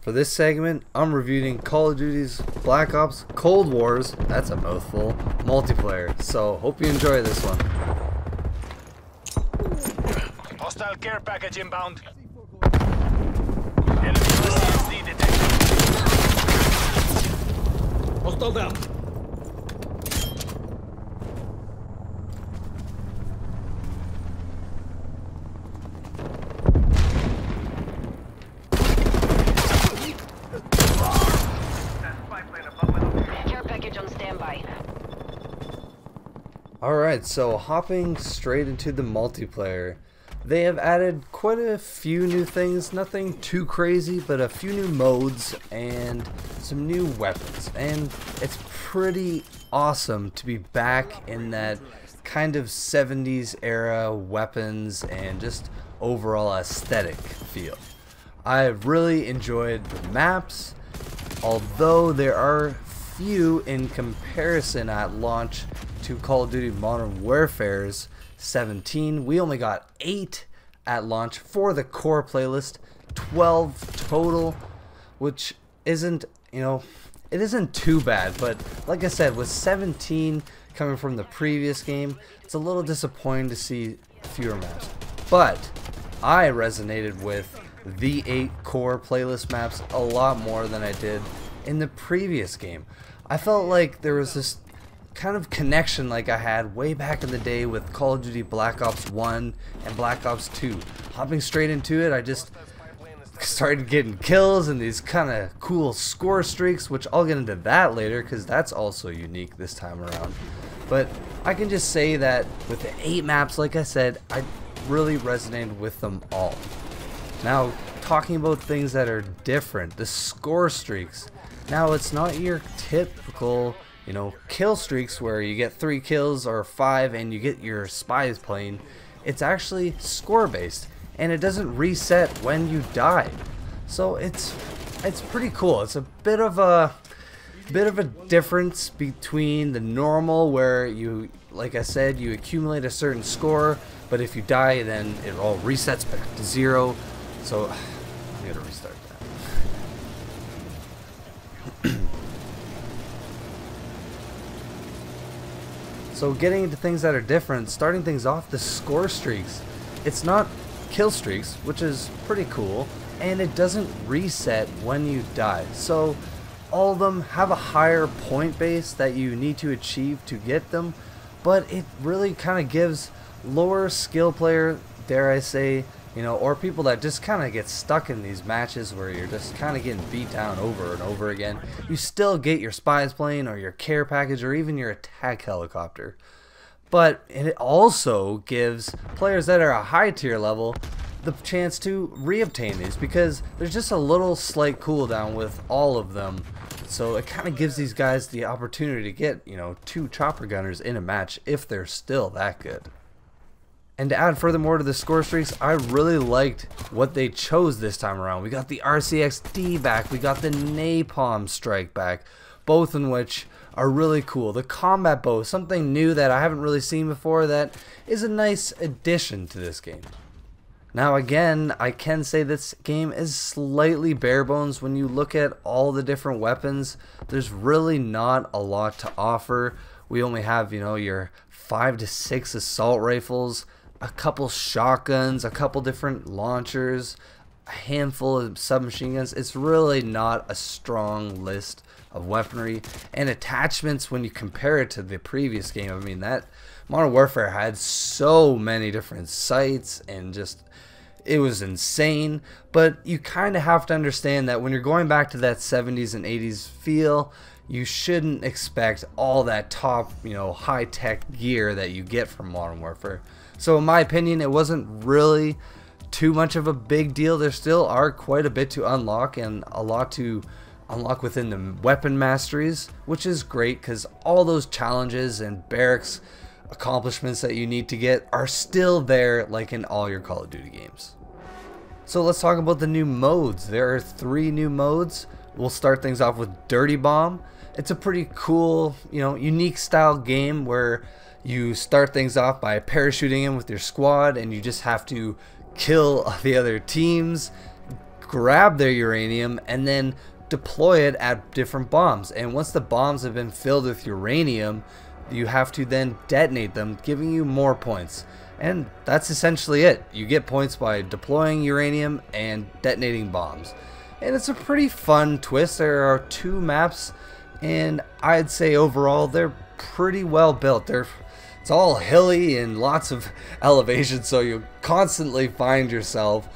For this segment, I'm reviewing Call of Duty's Black Ops Cold Wars, that's a mouthful, multiplayer. So, hope you enjoy this one. Hostile care package inbound. Enemy CSD detected. Hostile down. Care package on standby. Alright, so hopping straight into the multiplayer. They have added quite a few new things, nothing too crazy, but a few new modes and some new weapons. And it's pretty awesome to be back in that kind of 70s era weapons and just overall aesthetic feel. I really enjoyed the maps, although there are few in comparison at launch to Call of Duty Modern Warfare's 17. We only got 8 at launch for the core playlist, 12 total, which isn't, it isn't too bad, but like I said, with 17 coming from the previous game, it's a little disappointing to see fewer maps. But I resonated with the 8 core playlist maps a lot more than I did in the previous game. I felt like there was this kind of connection like I had way back in the day with Call of Duty Black Ops 1 and Black Ops 2. Hopping straight into it, I just started getting kills and these kind of cool score streaks, which I'll get into that later because that's also unique this time around. But I can just say that with the 8 maps, like I said, I really resonated with them all. Now, talking about things that are different, the score streaks. Now, it's not your typical kill streaks where you get 3 kills or 5 and you get your spies plane. It's actually score based and it doesn't reset when you die. So it's pretty cool. It's a bit of a difference between the normal where you, like I said, you accumulate a certain score, but if you die then it all resets back to 0. So I'm gonna restart that. So getting into things that are different, starting things off, the score streaks. It's not kill streaks, which is pretty cool, and it doesn't reset when you die. So all of them have a higher point base that you need to achieve to get them, but it really kind of gives lower skill player, dare I say, or people that just kind of get stuck in these matches where you're just kind of getting beat down over and over again, you still get your spies plane or your care package or even your attack helicopter. But it also gives players that are a high tier level the chance to reobtain these because there's just a little slight cooldown with all of them. So it kind of gives these guys the opportunity to get, 2 chopper gunners in a match if they're still that good. And to add furthermore to the score streaks, I really liked what they chose this time around. We got the RCXD back, we got the Napalm Strike back, both in which are really cool. The combat bow, something new that I haven't really seen before that is a nice addition to this game. Now again, I can say this game is slightly bare bones when you look at all the different weapons. There's really not a lot to offer. We only have, your 5 to 6 assault rifles, a couple shotguns, a couple different launchers, a handful of submachine guns. It's really not a strong list of weaponry and attachments when you compare it to the previous game. I mean, that Modern Warfare had so many different sights and just, it was insane. But you kind of have to understand that when you're going back to that 70s and 80s feel, you shouldn't expect all that top, high-tech gear that you get from Modern Warfare. So in my opinion, it wasn't really too much of a big deal. There still are quite a bit to unlock and a lot to unlock within the weapon masteries, which is great because all those challenges and barracks accomplishments that you need to get are still there like in all your Call of Duty games. So let's talk about the new modes. There are 3 new modes. We'll start things off with Dirty Bomb. It's a pretty cool, unique style game where you start things off by parachuting in with your squad and you just have to kill the other teams, grab their uranium and then deploy it at different bombs. And once the bombs have been filled with uranium, you have to then detonate them, giving you more points. And that's essentially it. You get points by deploying uranium and detonating bombs. And it's a pretty fun twist. There are 2 maps, and I'd say overall they're pretty well built. It's all hilly and lots of elevation, so you constantly find yourself,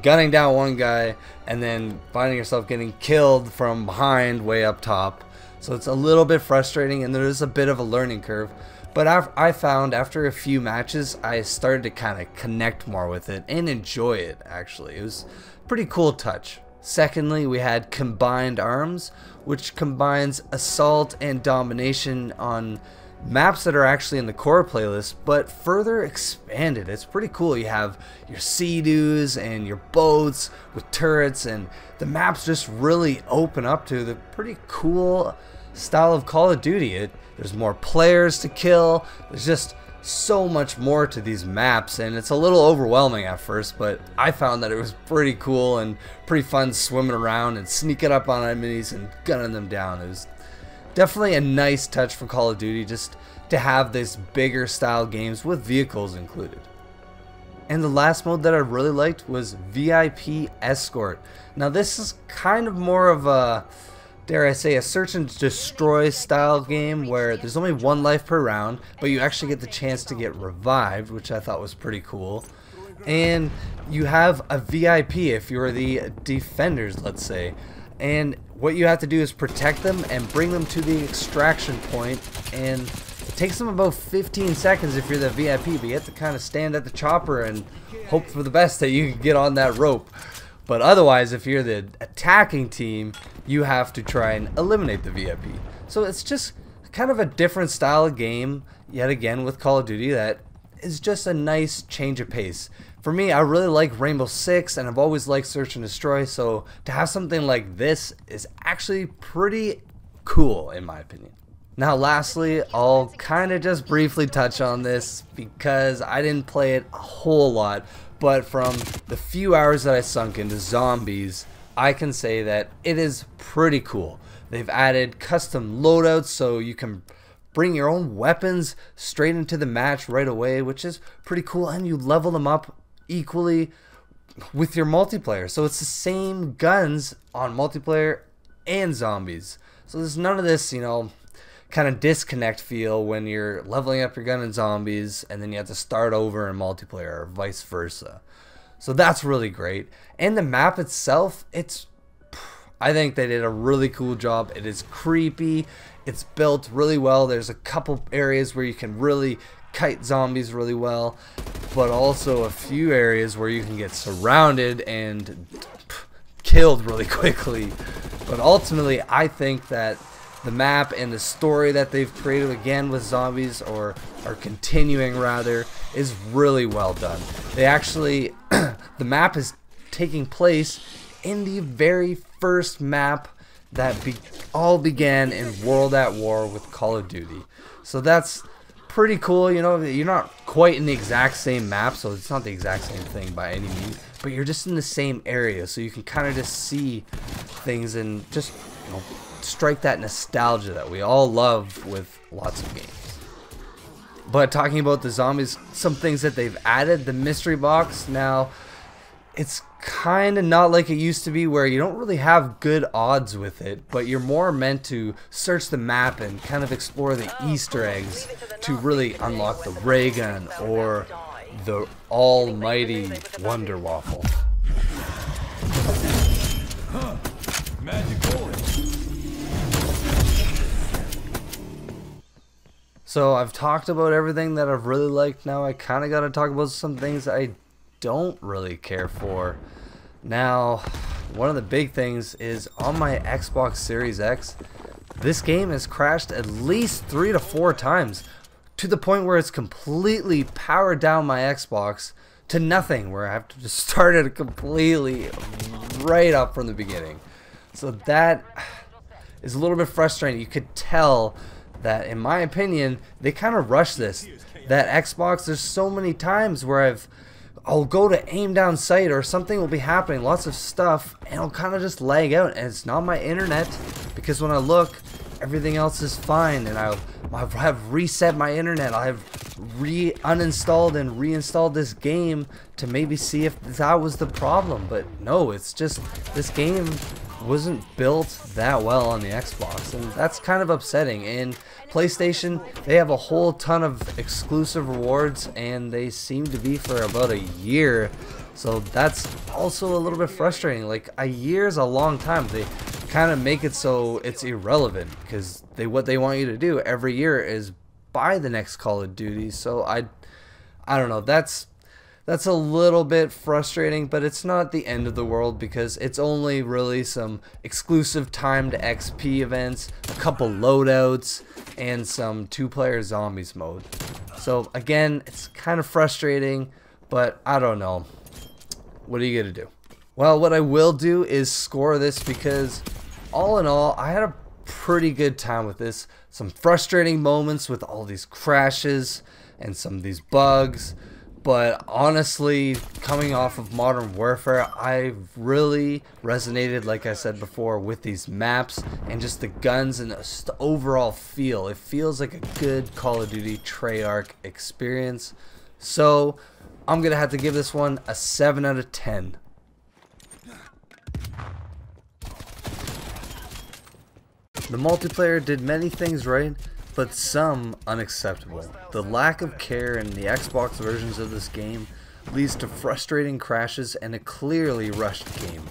gunning down one guy and then finding yourself getting killed from behind way up top. So it's a little bit frustrating, and there is a bit of a learning curve. But I found after a few matches, I started to kind of connect more with it and enjoy it, actually. It was a pretty cool touch. Secondly, we had Combined Arms, which combines assault and domination on maps that are actually in the core playlist, but further expanded. It's pretty cool. You have your Sea-Doos and your boats with turrets, and the maps just really open up to the pretty cool style of Call of Duty. There's more players to kill. There's just so much more to these maps, and it's a little overwhelming at first, but I found that it was pretty cool and pretty fun swimming around and sneaking up on enemies and gunning them down. It was definitely a nice touch for Call of Duty just to have these bigger style games with vehicles included. And the last mode that I really liked was VIP Escort. Now this is kind of more of a, dare I say, a search and destroy style game where there's only 1 life per round, but you actually get the chance to get revived, which I thought was pretty cool. And you have a VIP if you're the defenders, let's say. And what you have to do is protect them and bring them to the extraction point, and it takes them about 15 seconds if you're the VIP, but you have to kind of stand at the chopper and hope for the best that you can get on that rope. But otherwise, if you're the attacking team, you have to try and eliminate the VIP. So it's just kind of a different style of game, yet again with Call of Duty, that is just a nice change of pace. For me, I really like Rainbow Six, and I've always liked Search and Destroy, so to have something like this is actually pretty cool in my opinion. Now lastly, I'll kind of just briefly touch on this because I didn't play it a whole lot, but from the few hours that I sunk into Zombies, I can say that it is pretty cool. They've added custom loadouts so you can bring your own weapons straight into the match right away, which is pretty cool, and you level them up equally with your multiplayer. So it's the same guns on multiplayer and Zombies. So there's none of this, kind of disconnect feel when you're leveling up your gun in Zombies and then you have to start over in multiplayer or vice versa. So that's really great. And the map itself, I think they did a really cool job. It is creepy. It's built really well. There's a couple areas where you can really kite zombies really well, but also a few areas where you can get surrounded and killed really quickly. But ultimately, I think that the map and the story that they've created again with Zombies, or are continuing rather, is really well done. They actually, the map is taking place in the very first map that all began in World at War with Call of Duty. So that's pretty cool. You're not quite in the exact same map, so it's not the exact same thing by any means, but you're just in the same area, so you can kind of just see things and just strike that nostalgia that we all love with lots of games. But talking about the Zombies, some things that they've added, the mystery box. Now it's kind of not like it used to be where you don't really have good odds with it, but you're more meant to search the map and kind of explore the Easter eggs to really unlock the ray gun or the almighty Wonder Waffle. So I've talked about everything that I've really liked. Now I kind of got to talk about some things I don't really care for. Now, one of the big things is on my Xbox Series X, this game has crashed at least 3 to 4 times to the point where it's completely powered down my Xbox to nothing, where I have to just start it completely right up from the beginning. So that is a little bit frustrating. You could tell that, in my opinion, they kind of rushed this. That Xbox, there's so many times where I've I'll go to aim down sight or something will be happening, lots of stuff, and I'll kind of just lag out, and it's not my internet, because when I look, everything else is fine, and I'll have reset my internet. I'll have uninstalled and reinstalled this game to maybe see if that was the problem, but no, it's just this game wasn't built that well on the Xbox, and that's kind of upsetting. And PlayStation, they have a whole ton of exclusive rewards, and they seem to be for about a year, so that's also a little bit frustrating. Like, a year is a long time. They kind of make it so it's irrelevant, because what they want you to do every year is buy the next Call of Duty. So I don't know, that's a little bit frustrating, but it's not the end of the world, because it's only really some exclusive timed XP events, a couple loadouts, and some 2-player zombies mode. So again, it's kind of frustrating, but I don't know. What are you gonna do? Well, what I will do is score this, because all in all, I had a pretty good time with this. Some frustrating moments with all these crashes and some of these bugs, but honestly, coming off of Modern Warfare, I really resonated, like I said before, with these maps and just the guns and the overall feel. It feels like a good Call of Duty Treyarch experience. So I'm gonna have to give this one a 7 out of 10. The multiplayer did many things right, but some unacceptable. The lack of care in the Xbox versions of this game leads to frustrating crashes and a clearly rushed game.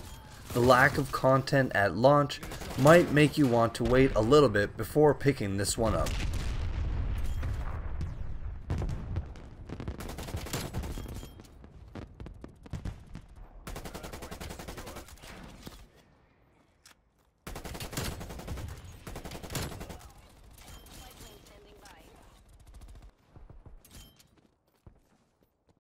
The lack of content at launch might make you want to wait a little bit before picking this one up.